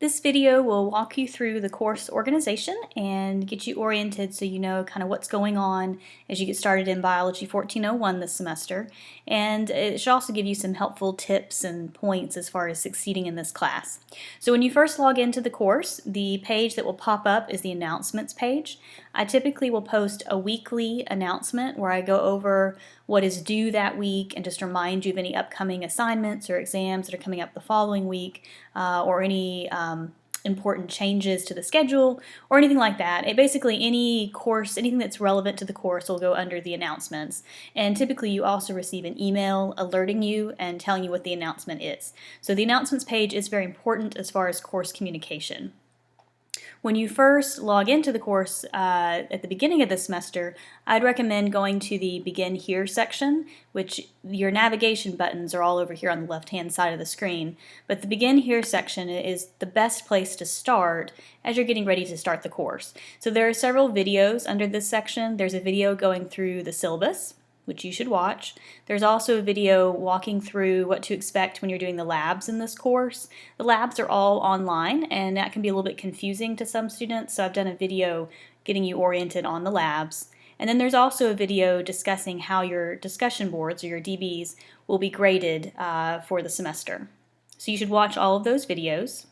This video will walk you through the course organization and get you oriented so you know kind of what's going on as you get started in Biology 1401 this semester. And it should also give you some helpful tips and points as far as succeeding in this class. So when you first log into the course, the page that will pop up is the announcements page. I typically will post a weekly announcement where I go over what is due that week and just remind you of any upcoming assignments or exams that are coming up the following week, or any important changes to the schedule or anything like that. Basically any course, anything that's relevant to the course will go under the announcements. And typically you also receive an email alerting you and telling you what the announcement is. So the announcements page is very important as far as course communication. When you first log into the course at the beginning of the semester, I'd recommend going to the Begin Here section, which your navigation buttons are all over here on the left-hand side of the screen. But the Begin Here section is the best place to start as you're getting ready to start the course. So there are several videos under this section. There's a video going through the syllabus, which you should watch. There's also a video walking through what to expect when you're doing the labs in this course. The labs are all online, and that can be a little bit confusing to some students, so I've done a video getting you oriented on the labs. And then there's also a video discussing how your discussion boards, or your DBs, will be graded for the semester. So you should watch all of those videos.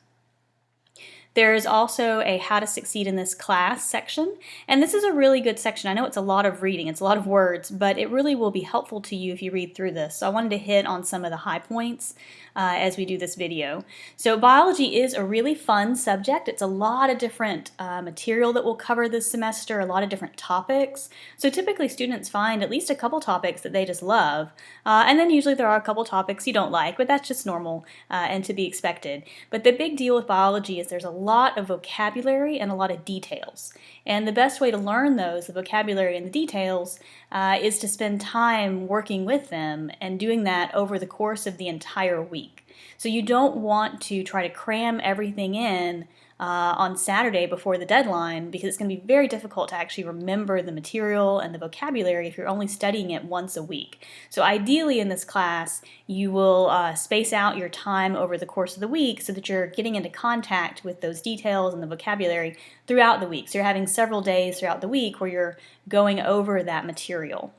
There's also a How to Succeed in This Class section, and this is a really good section. I know it's a lot of reading, it's a lot of words, but it really will be helpful to you if you read through this. So I wanted to hit on some of the high points as we do this video. So biology is a really fun subject. It's a lot of different material that we'll cover this semester, a lot of different topics. So typically students find at least a couple topics that they just love, and then usually there are a couple topics you don't like, but that's just normal and to be expected. But the big deal with biology is there's a lot of vocabulary and a lot of details. And the best way to learn those, the vocabulary and the details, is to spend time working with them and doing that over the course of the entire week. So you don't want to try to cram everything in on Saturday before the deadline, because it's going to be very difficult to actually remember the material and the vocabulary if you're only studying it once a week. So ideally in this class you will space out your time over the course of the week so that you're getting into contact with those details and the vocabulary throughout the week. So you're having several days throughout the week where you're going over that material.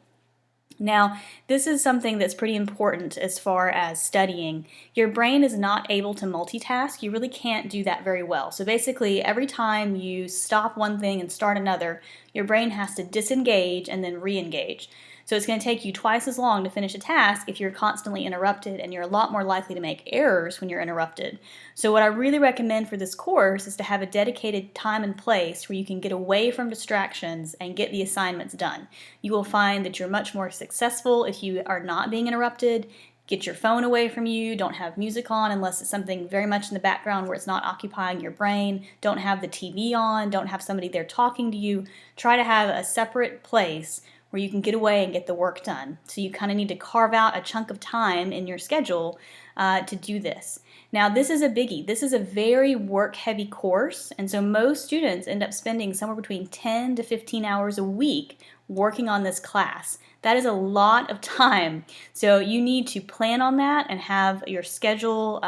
Now, this is something that's pretty important as far as studying. Your brain is not able to multitask. You really can't do that very well. So basically, every time you stop one thing and start another, your brain has to disengage and then re-engage. So it's going to take you twice as long to finish a task if you're constantly interrupted, and you're a lot more likely to make errors when you're interrupted. So what I really recommend for this course is to have a dedicated time and place where you can get away from distractions and get the assignments done. You will find that you're much more successful if you are not being interrupted. Get your phone away from you, don't have music on unless it's something very much in the background where it's not occupying your brain, don't have the TV on, don't have somebody there talking to you. Try to have a separate place where you can get away and get the work done. So you kind of need to carve out a chunk of time in your schedule to do this. Now this is a biggie. This is a very work-heavy course, and so most students end up spending somewhere between 10 to 15 hours a week working on this class. That is a lot of time. So you need to plan on that and have your schedule,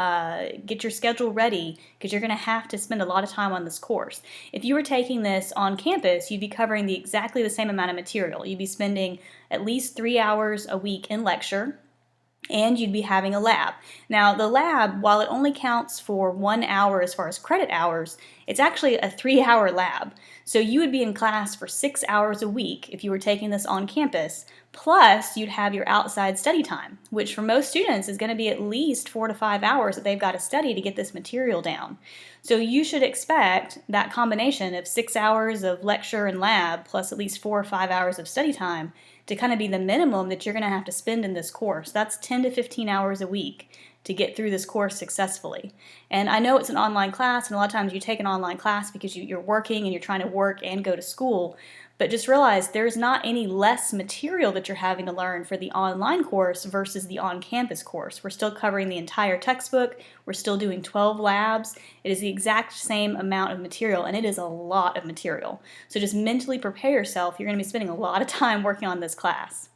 get your schedule ready, because you're going to have to spend a lot of time on this course. If you were taking this on campus, you'd be covering exactly the same amount of material. You'd be spending at least 3 hours a week in lecture, and you'd be having a lab. Now the lab, while it only counts for 1 hour as far as credit hours, it's actually a 3-hour lab. So you would be in class for 6 hours a week if you were taking this on campus, plus you'd have your outside study time, which for most students is going to be at least 4 to 5 hours that they've got to study to get this material down. So you should expect that combination of 6 hours of lecture and lab plus at least 4 or 5 hours of study time to kind of be the minimum that you're going to have to spend in this course. That's 10 to 15 hours a week to get through this course successfully. And I know it's an online class, and a lot of times you take an online class because you're working and you're trying to work and go to school, but just realize there's not any less material that you're having to learn for the online course versus the on-campus course. We're still covering the entire textbook, we're still doing 12 labs, it is the exact same amount of material, and it is a lot of material. So just mentally prepare yourself, you're going to be spending a lot of time working on this class.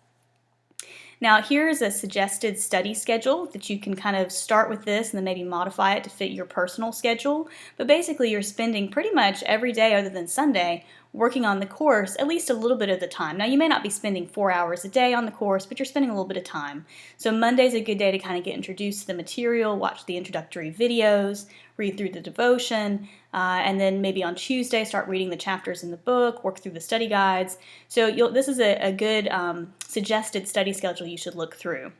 Now here's a suggested study schedule that you can kind of start with this and then maybe modify it to fit your personal schedule. But basically you're spending pretty much every day other than Sunday working on the course at least a little bit of the time. Now you may not be spending 4 hours a day on the course, but you're spending a little bit of time. So Monday's a good day to kind of get introduced to the material, watch the introductory videos, read through the devotion, and then maybe on Tuesday start reading the chapters in the book, work through the study guides. So this is a good suggested study schedule you should look through.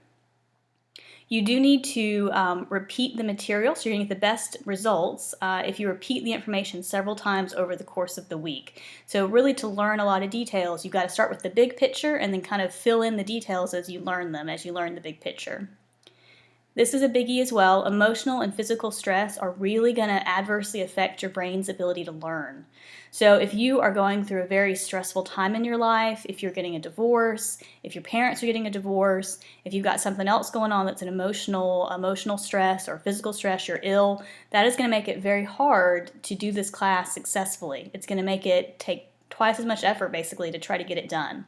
You do need to repeat the material, so you're going to get the best results if you repeat the information several times over the course of the week. So really, to learn a lot of details, you've got to start with the big picture and then kind of fill in the details as you learn them, as you learn the big picture. This is a biggie as well. Emotional and physical stress are really going to adversely affect your brain's ability to learn. So if you are going through a very stressful time in your life, if you're getting a divorce, if your parents are getting a divorce, if you've got something else going on that's an emotional stress or physical stress, you're ill, that is going to make it very hard to do this class successfully. It's going to make it take twice as much effort basically to try to get it done.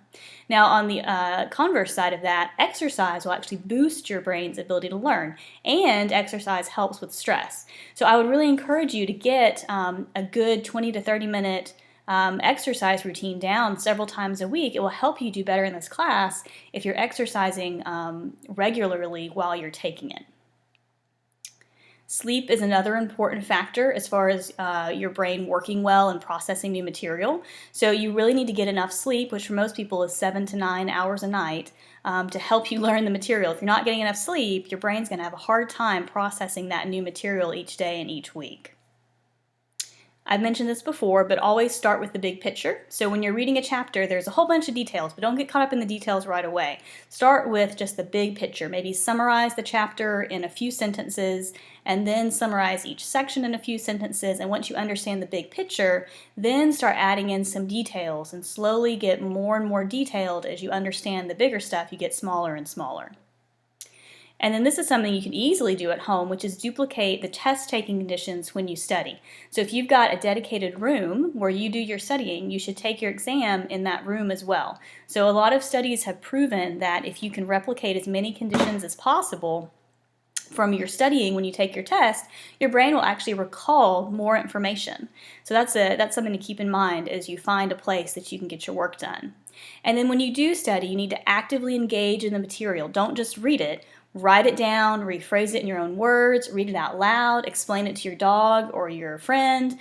Now on the converse side of that, exercise will actually boost your brain's ability to learn, and exercise helps with stress. So I would really encourage you to get a good 20 to 30 minute exercise routine down several times a week. It will help you do better in this class if you're exercising regularly while you're taking it. Sleep is another important factor as far as your brain working well and processing new material. So you really need to get enough sleep, which for most people is 7 to 9 hours a night, to help you learn the material. If you're not getting enough sleep, your brain's going to have a hard time processing that new material each day and each week. I've mentioned this before, but always start with the big picture. So when you're reading a chapter, there's a whole bunch of details, but don't get caught up in the details right away. Start with just the big picture. Maybe summarize the chapter in a few sentences, and then summarize each section in a few sentences. And once you understand the big picture, then start adding in some details and slowly get more and more detailed. As you understand the bigger stuff, you get smaller and smaller. And then this is something you can easily do at home, which is duplicate the test-taking conditions when you study. So if you've got a dedicated room where you do your studying, you should take your exam in that room as well. So a lot of studies have proven that if you can replicate as many conditions as possible from your studying when you take your test, your brain will actually recall more information. So that's something to keep in mind as you find a place that you can get your work done. And then when you do study, you need to actively engage in the material. Don't just read it. Write it down, rephrase it in your own words, read it out loud, explain it to your dog or your friend,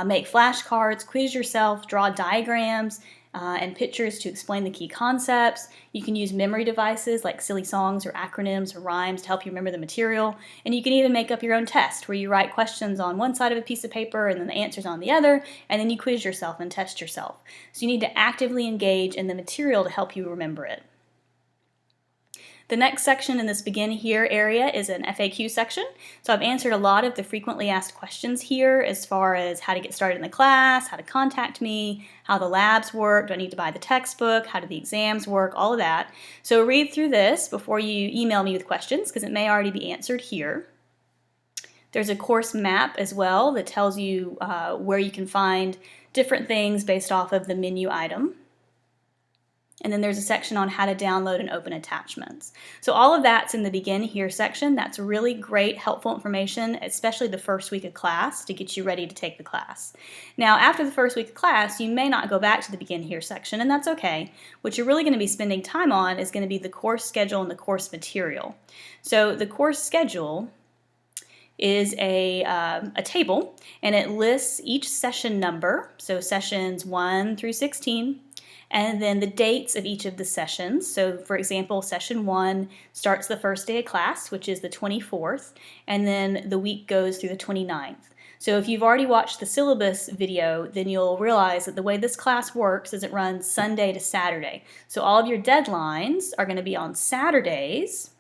make flashcards, quiz yourself, draw diagrams and pictures to explain the key concepts. You can use memory devices like silly songs or acronyms or rhymes to help you remember the material. And you can even make up your own test where you write questions on one side of a piece of paper and then the answers on the other, and then you quiz yourself and test yourself. So you need to actively engage in the material to help you remember it. The next section in this Begin Here area is an FAQ section. So I've answered a lot of the frequently asked questions here as far as how to get started in the class, how to contact me, how the labs work, do I need to buy the textbook, how do the exams work, all of that. So read through this before you email me with questions because it may already be answered here. There's a course map as well that tells you where you can find different things based off of the menu item. And then there's a section on how to download and open attachments. So all of that's in the Begin Here section. That's really great, helpful information, especially the first week of class to get you ready to take the class. Now, after the first week of class, you may not go back to the Begin Here section, and that's okay. What you're really going to be spending time on is going to be the course schedule and the course material. So the course schedule is a table, and it lists each session number, so sessions 1 through 16, and then the dates of each of the sessions. So for example, session 1 starts the first day of class, which is the 24th, and then the week goes through the 29th. So if you've already watched the syllabus video, then you'll realize that the way this class works is it runs Sunday to Saturday. So all of your deadlines are going to be on Saturdays.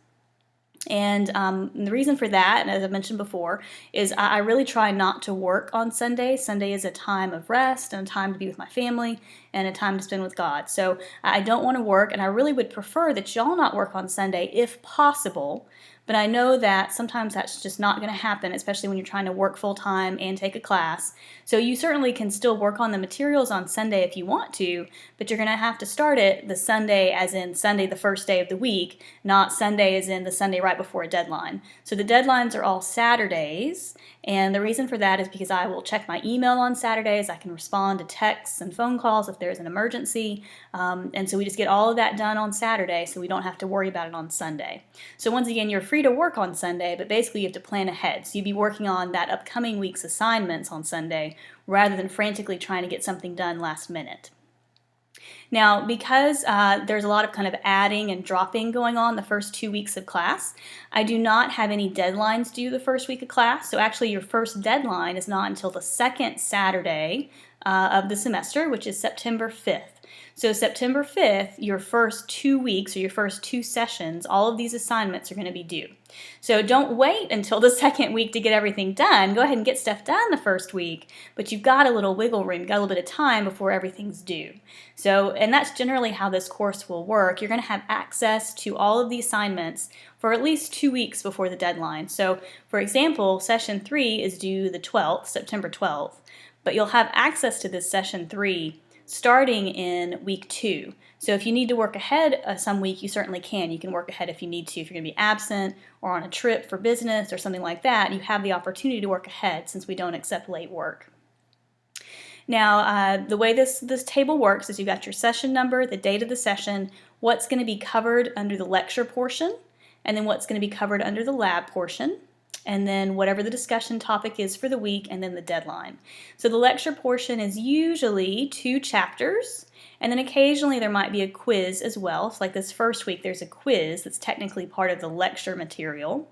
And the reason for that, and as I mentioned before, is I really try not to work on Sunday. Sunday is a time of rest and a time to be with my family and a time to spend with God. So I don't want to work, and I really would prefer that y'all not work on Sunday if possible. but I know that sometimes that's just not going to happen, especially when you're trying to work full-time and take a class. So you certainly can still work on the materials on Sunday if you want to, but you're going to have to start it the Sunday as in Sunday the first day of the week, not Sunday as in the Sunday right before a deadline. So the deadlines are all Saturdays, and the reason for that is because I will check my email on Saturdays. I can respond to texts and phone calls if there's an emergency, and so we just get all of that done on Saturday so we don't have to worry about it on Sunday. So once again, you're free to work on Sunday, but basically you have to plan ahead. So you'd be working on that upcoming week's assignments on Sunday rather than frantically trying to get something done last minute. Now, because there's a lot of kind of adding and dropping going on the first 2 weeks of class, I do not have any deadlines due the first week of class. So actually your first deadline is not until the second Saturday of the semester, which is September 5th. So September 5th, your first 2 weeks or your first 2 sessions, all of these assignments are going to be due. So don't wait until the second week to get everything done. Go ahead and get stuff done the first week, but you've got a little wiggle room, you've got a little bit of time before everything's due. So, and that's generally how this course will work. You're going to have access to all of the assignments for at least 2 weeks before the deadline. So, for example, session 3 is due the 12th, September 12th, but you'll have access to this session 3 starting in week 2. So if you need to work ahead some week, you certainly can. You can work ahead if you need to. If you're going to be absent or on a trip for business or something like that, you have the opportunity to work ahead since we don't accept late work. Now, the way this table works is you've got your session number, the date of the session, what's going to be covered under the lecture portion, and then what's going to be covered under the lab portion, and then whatever the discussion topic is for the week, and then the deadline. So the lecture portion is usually 2 chapters, and then occasionally there might be a quiz as well. So like this first week, there's a quiz that's technically part of the lecture material.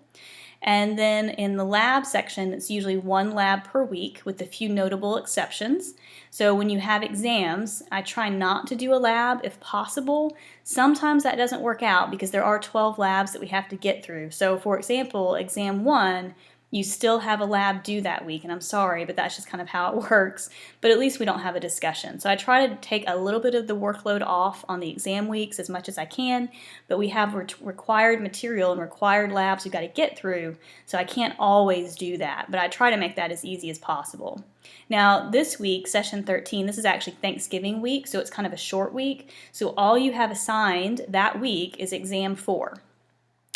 And then in the lab section, it's usually 1 lab per week with a few notable exceptions. So when you have exams, I try not to do a lab if possible. Sometimes that doesn't work out because there are 12 labs that we have to get through. So for example, exam 1, you still have a lab due that week, and I'm sorry, but that's just kind of how it works. But at least we don't have a discussion. So I try to take a little bit of the workload off on the exam weeks as much as I can, but we have required material and required labs we've got to get through, so I can't always do that, but I try to make that as easy as possible. Now this week, session 13, this is actually Thanksgiving week, so it's kind of a short week, so all you have assigned that week is exam 4.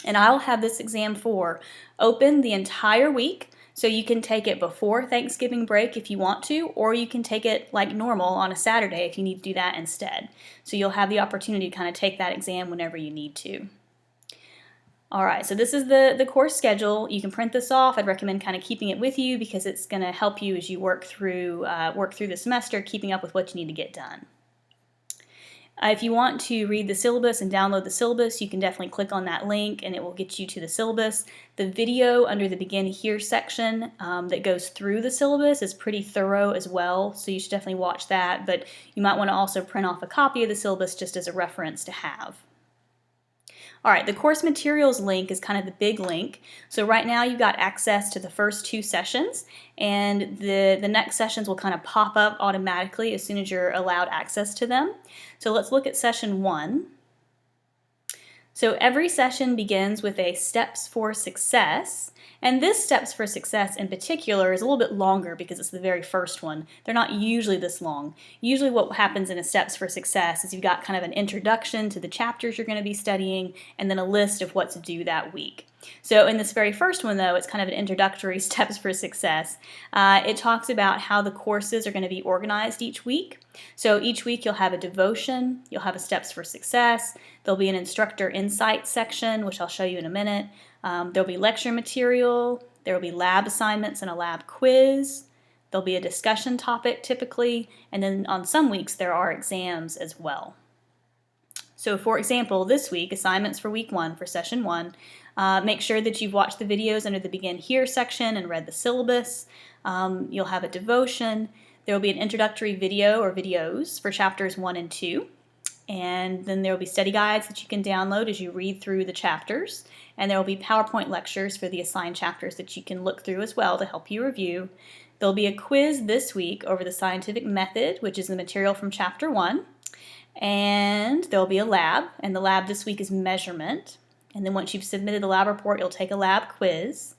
And I'll have this exam 4 open the entire week, so you can take it before Thanksgiving break if you want to, or you can take it like normal on a Saturday if you need to do that instead. So you'll have the opportunity to kind of take that exam whenever you need to. Alright, so this is the course schedule. You can print this off. I'd recommend kind of keeping it with you because it's going to help you as you work through the semester, keeping up with what you need to get done. If you want to read the syllabus and download the syllabus, you can definitely click on that link and it will get you to the syllabus. The video under the Begin Here section that goes through the syllabus is pretty thorough as well, so you should definitely watch that, but you might want to also print off a copy of the syllabus just as a reference to have. Alright, the course materials link is kind of the big link. So right now you've got access to the first 2 sessions, and the next sessions will kind of pop up automatically as soon as you're allowed access to them. So let's look at session 1. So every session begins with a Steps for Success, and this Steps for Success in particular is a little bit longer because it's the very first one. They're not usually this long. Usually what happens in a Steps for Success is you've got kind of an introduction to the chapters you're going to be studying and then a list of what to do that week. So in this very first one though, it's kind of an introductory Steps for Success. It talks about how the courses are going to be organized each week. So each week you'll have a devotion, you'll have a Steps for Success, there'll be an instructor insight section, which I'll show you in a minute. There'll be lecture material, there will be lab assignments and a lab quiz, there'll be a discussion topic typically, and then on some weeks there are exams as well. So for example, this week, assignments for week 1 for session 1, make sure that you've watched the videos under the Begin Here section and read the syllabus. You'll have a devotion, there will be an introductory video or videos for chapters 1 and 2. And then there will be study guides that you can download as you read through the chapters. And there will be PowerPoint lectures for the assigned chapters that you can look through as well to help you review. There will be a quiz this week over the scientific method, which is the material from chapter 1. And there will be a lab, and the lab this week is measurement. And then once you've submitted the lab report, you'll take a lab quiz.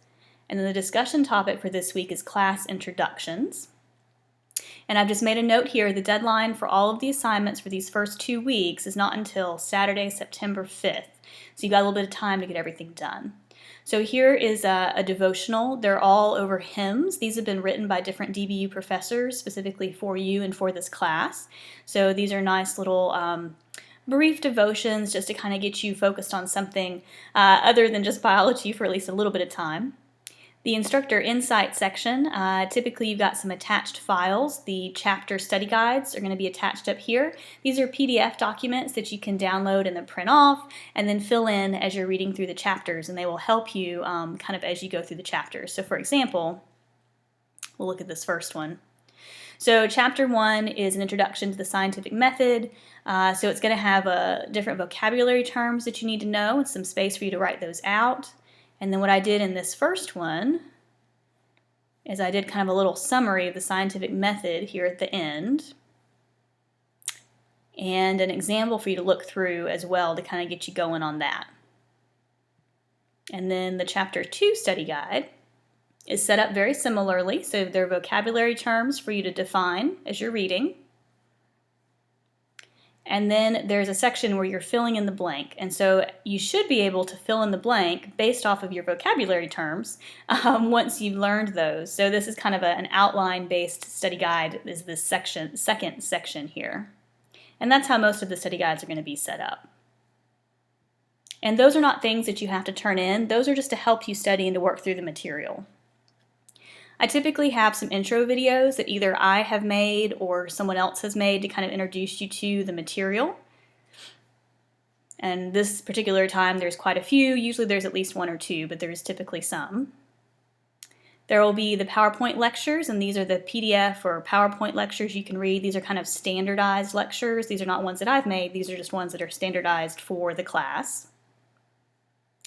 And then the discussion topic for this week is class introductions. And I've just made a note here, the deadline for all of the assignments for these first 2 weeks is not until Saturday, September 5th. So you've got a little bit of time to get everything done. So here is a devotional. They're all over hymns. These have been written by different DBU professors specifically for you and for this class. So these are nice little brief devotions just to kind of get you focused on something other than just biology for at least a little bit of time. The instructor insight section, typically you've got some attached files. The chapter study guides are going to be attached up here. These are PDF documents that you can download and then print off and then fill in as you're reading through the chapters, and they will help you kind of as you go through the chapters. So for example, we'll look at this first one. So chapter 1 is an introduction to the scientific method. So it's going to have different vocabulary terms that you need to know and some space for you to write those out. And then what I did in this first one is I did kind of a little summary of the scientific method here at the end, and an example for you to look through as well to kind of get you going on that. And then the chapter 2 study guide is set up very similarly, so there are vocabulary terms for you to define as you're reading. And then there's a section where you're filling in the blank. And so you should be able to fill in the blank based off of your vocabulary terms once you've learned those. So this is kind of an outline-based study guide is this second section here. And that's how most of the study guides are going to be set up. And those are not things that you have to turn in. Those are just to help you study and to work through the material. I typically have some intro videos that either I have made or someone else has made to kind of introduce you to the material. And this particular time there's quite a few. Usually there's at least 1 or 2, but there's typically some. There will be the PowerPoint lectures, and these are the PDF or PowerPoint lectures you can read. These are kind of standardized lectures. These are not ones that I've made. These are just ones that are standardized for the class.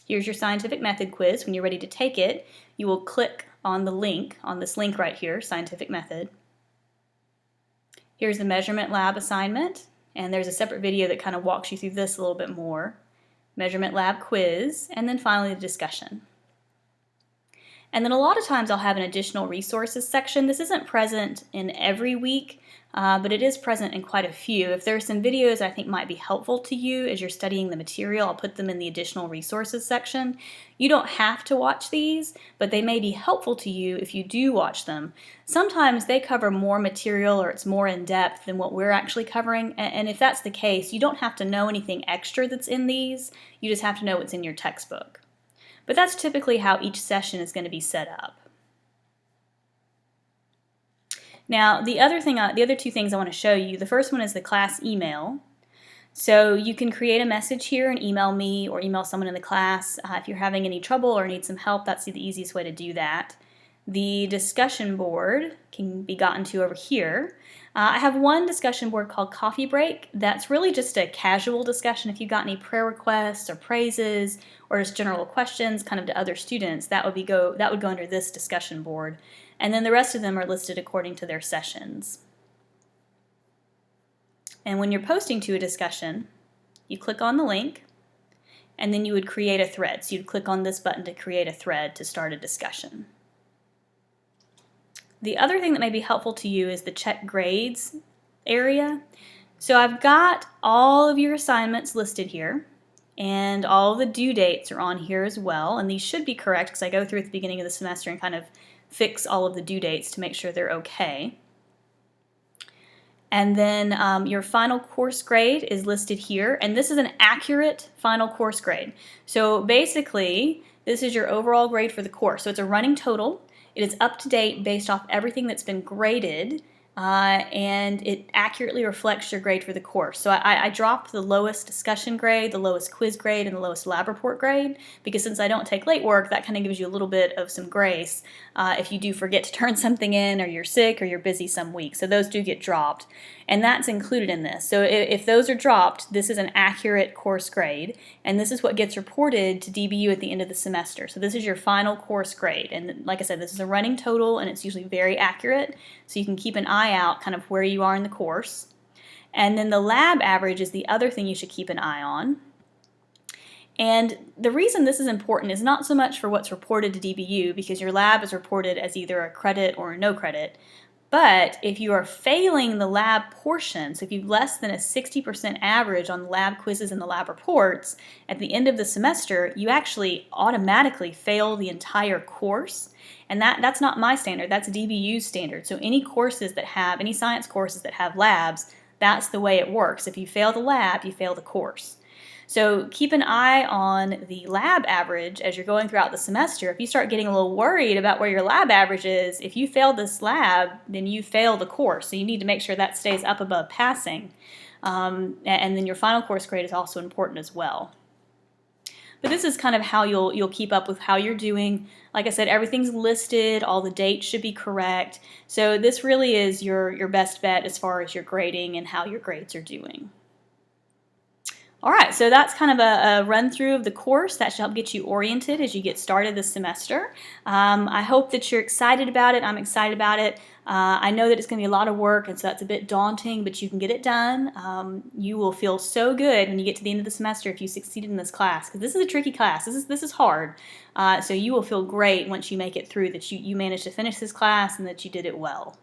Here's your scientific method quiz. When you're ready to take it, you will click on the link, on this link right here, scientific method. Here's the measurement lab assignment, and there's a separate video that kind of walks you through this a little bit more. Measurement lab quiz, and then finally the discussion. And then a lot of times I'll have an additional resources section. This isn't present in every week, but it is present in quite a few. If there are some videos I think might be helpful to you as you're studying the material, I'll put them in the additional resources section. You don't have to watch these, but they may be helpful to you if you do watch them. Sometimes they cover more material or it's more in depth than what we're actually covering, and if that's the case, you don't have to know anything extra that's in these, you just have to know what's in your textbook. But that's typically how each session is going to be set up. Now, the other 2 things I want to show you, the first one is the class email. So you can create a message here and email me or email someone in the class. If you're having any trouble or need some help, that's the easiest way to do that. The discussion board can be gotten to over here. I have one discussion board called Coffee Break. That's really just a casual discussion. If you've got any prayer requests or praises or just general questions kind of to other students, that would go under this discussion board. And then the rest of them are listed according to their sessions. And when you're posting to a discussion, you click on the link, and then you would create a thread. So you'd click on this button to create a thread to start a discussion. The other thing that may be helpful to you is the check grades area. So I've got all of your assignments listed here, and all the due dates are on here as well, and these should be correct because I go through at the beginning of the semester and kind of fix all of the due dates to make sure they're okay. And then your final course grade is listed here, and this is an accurate final course grade. So basically, this is your overall grade for the course. So it's a running total. It is up to date based off everything that's been graded, and it accurately reflects your grade for the course. So I dropped the lowest discussion grade, the lowest quiz grade, and the lowest lab report grade, because since I don't take late work, that kind of gives you a little bit of some grace if you do forget to turn something in, or you're sick, or you're busy some week. So those do get dropped, and that's included in this. So if those are dropped, this is an accurate course grade, and this is what gets reported to DBU at the end of the semester. So this is your final course grade, and like I said, this is a running total, and it's usually very accurate, so you can keep an eye out kind of where you are in the course. And then the lab average is the other thing you should keep an eye on. And the reason this is important is not so much for what's reported to DBU, because your lab is reported as either a credit or a no credit, but if you are failing the lab portion, so if you've less than a 60% average on the lab quizzes and the lab reports, at the end of the semester, you actually automatically fail the entire course. And that's not my standard, that's DBU's standard. So any science courses that have labs, that's the way it works. If you fail the lab, you fail the course. So keep an eye on the lab average as you're going throughout the semester. If you start getting a little worried about where your lab average is, if you fail this lab, then you fail the course. So you need to make sure that stays up above passing. And then your final course grade is also important as well. But this is kind of how you'll keep up with how you're doing. Like I said, everything's listed, all the dates should be correct. So this really is your best bet as far as your grading and how your grades are doing. All right, so that's kind of a run through of the course. That should help get you oriented as you get started this semester. I hope that you're excited about it. I'm excited about it. I know that it's going to be a lot of work, and so that's a bit daunting, but you can get it done. You will feel so good when you get to the end of the semester if you succeeded in this class, because this is a tricky class. This is hard. So you will feel great once you make it through, that you managed to finish this class and that you did it well.